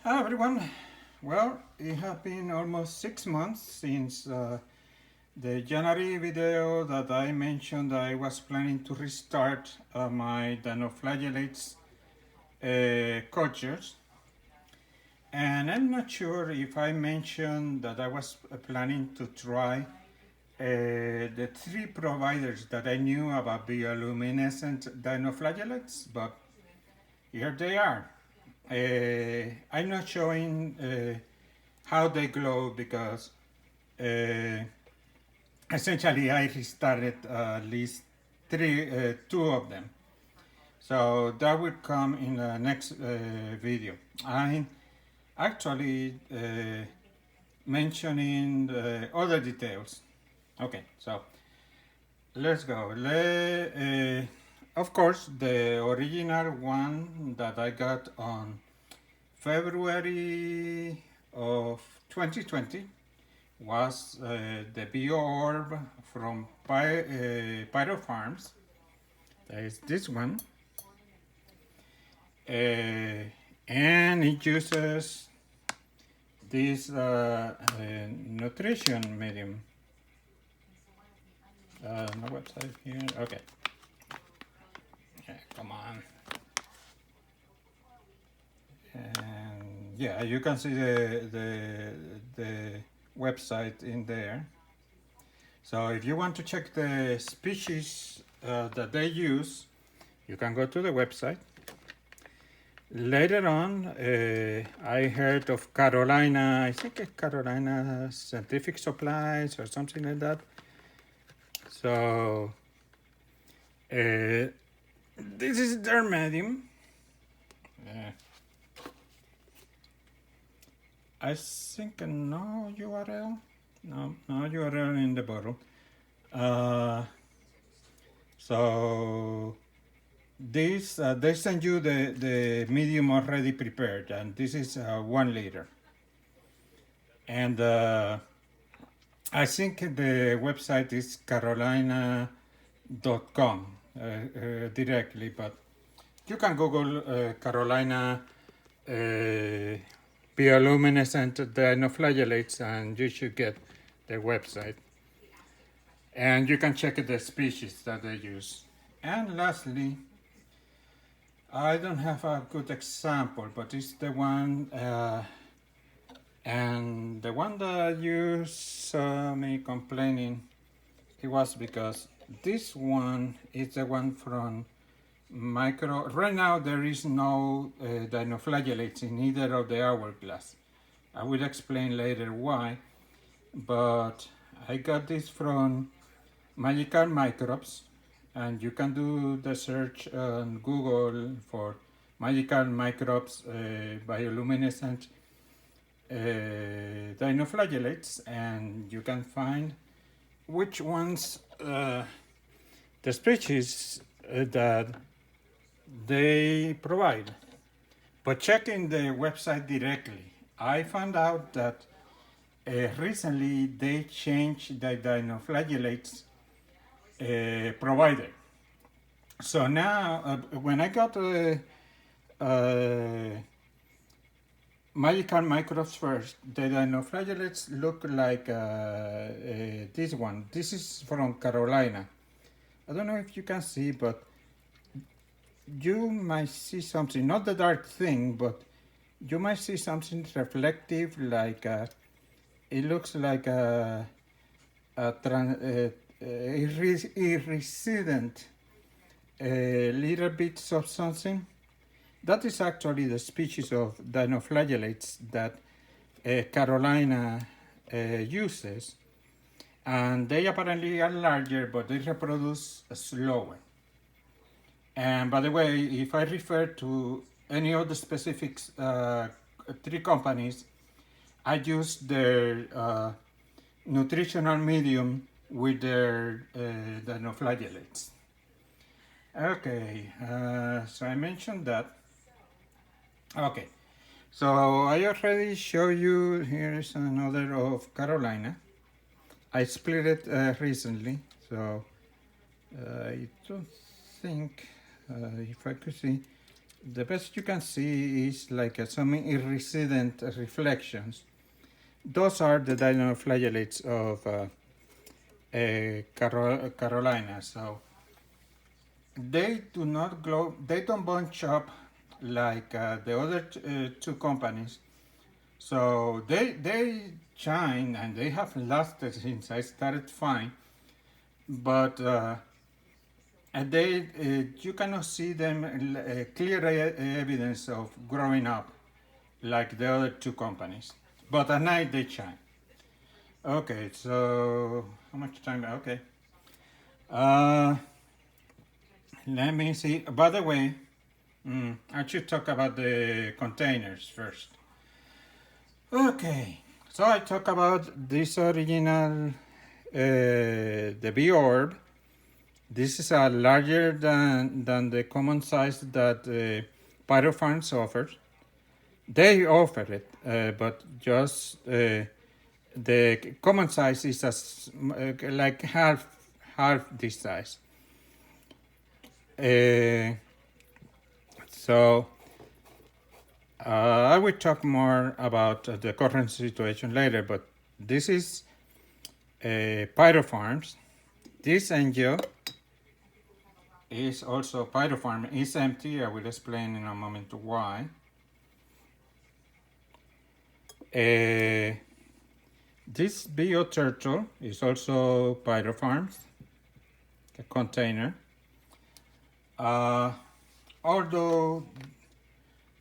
Hi everyone. Well, it has been almost 6 months since the January video that I mentioned I was planning to restart my dinoflagellates cultures. And I'm not sure if I mentioned that I was planning to try the three providers that I knew about bioluminescent dinoflagellates, but here they are. I'm not showing how they glow because uh, essentially I restarted at least two of them. So that will come in the next video. I'm actually mentioning other details. Okay, so let's go. Of course, the original one that I got on February of 2020 was the BioOrb from Pyro Farms. That is this one. And it uses this nutrition medium. No website here. Okay. Yeah, come on. And yeah, you can see the website in there. So if you want to check the species that they use, you can go to the website. Later on, I heard of Carolina, I think it's Carolina Scientific Supplies or something like that. So this is their medium. I think no URL. No URL in the bottle. So this they send you the medium already prepared, and this is 1 liter. And I think the website is carolina.com directly, but you can Google Carolina bioluminescent dinoflagellates and you should get the website. And you can check the species that they use. And lastly, I don't have a good example, but it's the one, and the one that you saw me complaining, it was because this one is the one from micro. Right now, there is no dinoflagellates in either of the hourglass. I will explain later why, but I got this from Magical Microbes, and you can do the search on Google for Magical Microbes bioluminescent dinoflagellates, and you can find which ones the species that they provide. But checking the website directly, I found out that recently they changed the dinoflagellates provider. So now, when I got Magical Microbes first, the dinoflagellates look like this one. This is from Carolina. I don't know if you can see, but you might see something, not the dark thing, but you might see something reflective, like it looks like iridescent little bits of something. That is actually the species of dinoflagellates that Carolina uses. And they apparently are larger, but they reproduce slower. And by the way, if I refer to any of the specific three companies, I use their nutritional medium with their dinoflagellates. Okay, so I mentioned that. Okay, so I already showed you, here's another of Carolina. I split it recently, so I don't think, if I could see, the best you can see is like some iridescent reflections. Those are the dinoflagellates of Carolina. So they do not glow, they don't bunch up like the other two companies. So they shine and they have lasted since I started fine, but and they you cannot see them clear evidence of growing up like the other two companies. But at night they shine. Okay, so how much time? Okay. Uh, Let me see. By the way, I should talk about the containers first. Okay, so I talk about this original, the B orb. This is a larger than the common size that Pyropharms offers. They offer it, but just the common size is like half this size. So I will talk more about the current situation later, but this is Pyropharms. This angel is also Pyropharm. It's empty. I will explain in a moment why. This bio turtle is also Pyropharms, a container. Although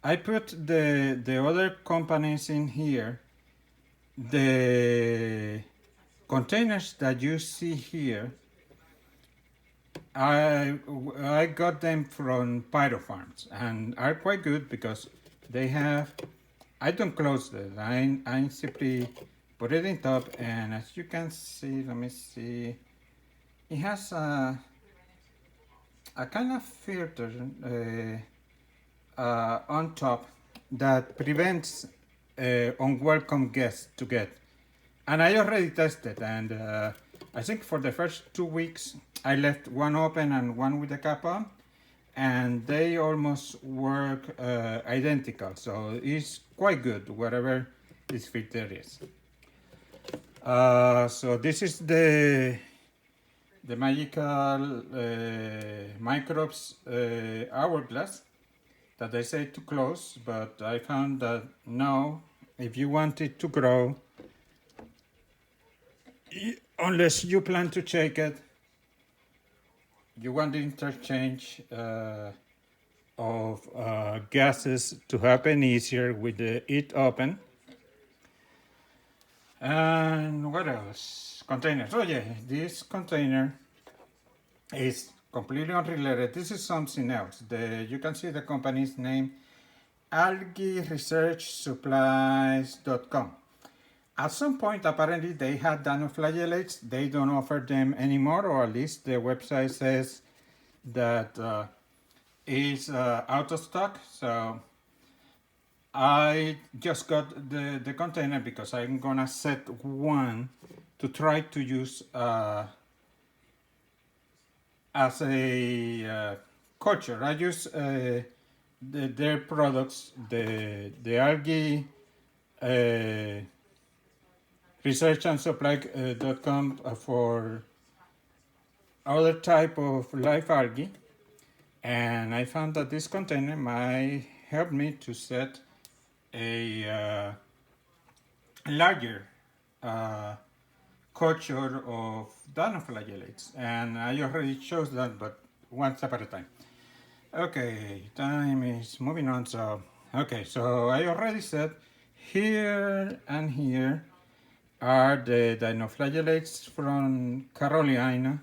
I put the other companies in here, the containers that you see here, I got them from Pyropharms and are quite good because they have, I don't close it, I simply put it in top, and as you can see, let me see, it has a kind of filter on top that prevents unwelcome guests to get. And I already tested, and I think for the first 2 weeks I left one open and one with the cap on, and they almost work identical. So it's quite good wherever this filter is. So this is the magical microbes hourglass that I say to close, but I found that no, if you want it to grow, unless you plan to shake it, you want the interchange of gases to happen easier with the it open. And what else? Containers. Oh yeah, this container is completely unrelated. This is something else. You can see the company's name, algaeresearchsupplies.com. At some point, apparently, they had dinoflagellates. They don't offer them anymore, or at least the website says that it's out of stock. So I just got the container because I'm gonna set one to try to use as a culture. I use their products, the algae research and supply.com for other type of live algae, and I found that this container might help me to set a larger culture of dinoflagellates, and I already chose that, but one step at a time. Okay, time is moving on. So okay, so I already said here and here are the dinoflagellates from Carolina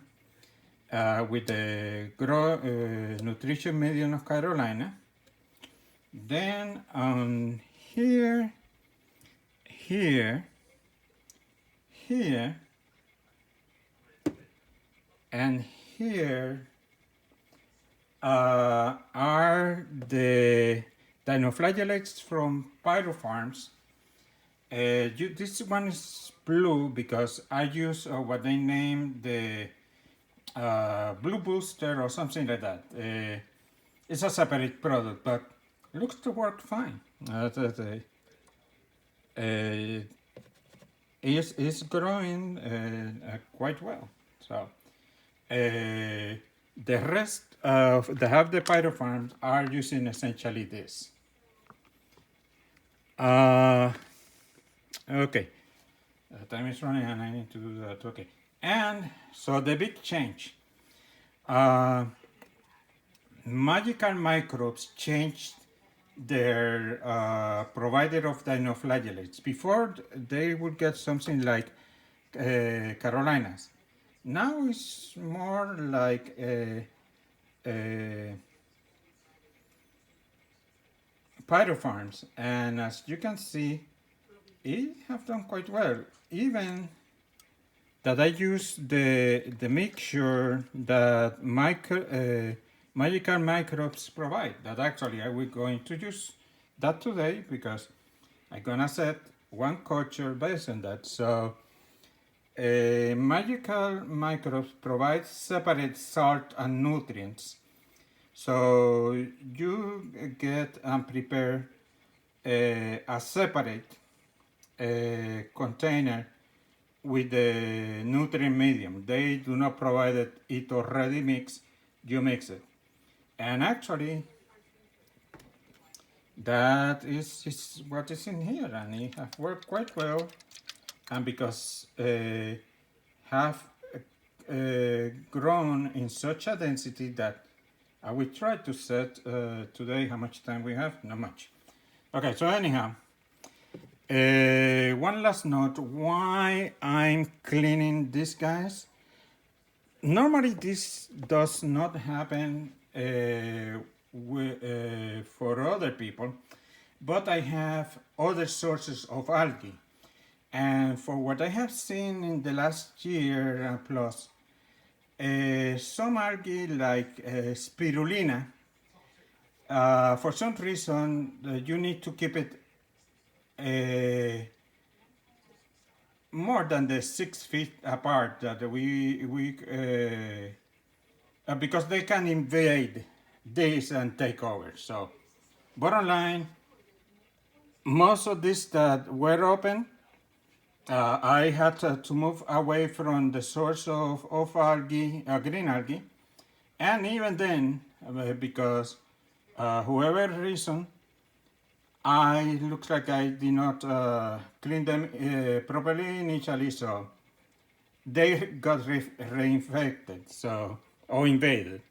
with the nutrition medium of Carolina. Then on here, and here are the dinoflagellates from Pyropharms. This one is blue because I use what they name the blue booster or something like that. it's a separate product, but looks to work fine. Is growing quite well. So the rest of the half the pyropharms are using essentially this. Okay, time is running and I need to do that. Okay, and so the big change. Magical Microbes changed their provider of dinoflagellates. Before, they would get something like Carolinas. Now it's more like pyropharms, and as you can see, it have done quite well. Even that I use the mixture that Magical Microbes provide. That actually I will going to use that today because I'm gonna set one culture based on that. So Magical Microbes provide separate salt and nutrients. So you get and prepare a separate container with the nutrient medium. They do not provide it already mixed, you mix it. And actually, that is what is in here, and it has worked quite well. And because have grown in such a density that I will try to set today how much time we have, not much. Okay, so anyhow, one last note, why I'm cleaning these guys. Normally this does not happen for other people, but I have other sources of algae. And for what I have seen in the last year plus, some algae like spirulina, for some reason you need to keep it more than the 6 feet apart that because they can invade this and take over. So bottom line, most of these that were open, I had to move away from the source of algae, green algae, and even then, because whoever reason, I looks like I did not clean them properly initially, so they got reinfected, so or invaded.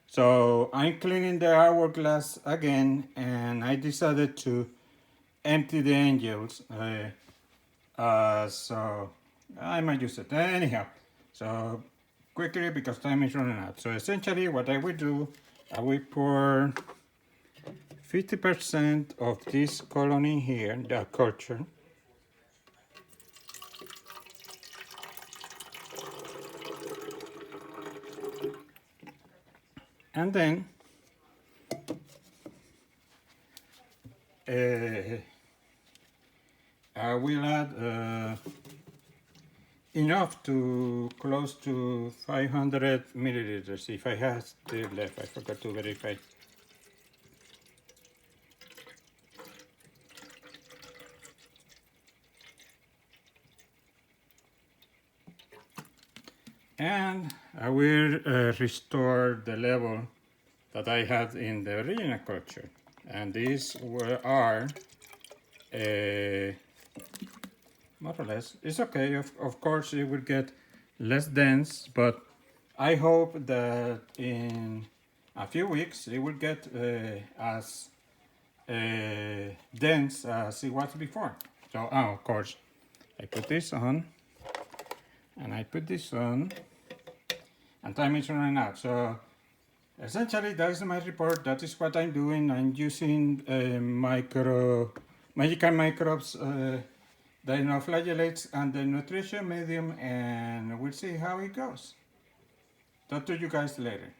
So I'm cleaning the hourglass again, and I decided to empty the angels. So I might use it anyhow. So quickly because time is running out. So essentially, what I will do, I will pour 50% of this colony here, the culture. And then I will add enough to close to 500 milliliters if I have still left. I forgot to verify. And I will restore the level that I had in the original culture. And these are more or less. It's okay, of course it will get less dense, but I hope that in a few weeks it will get as dense as it was before. So, of course, I put this on, and I put this on, and time is running out. So essentially, that is my report. That is what I'm doing. I'm using Magical Microbes dinoflagellates and the nutrition medium, and we'll see how it goes. Talk to you guys later.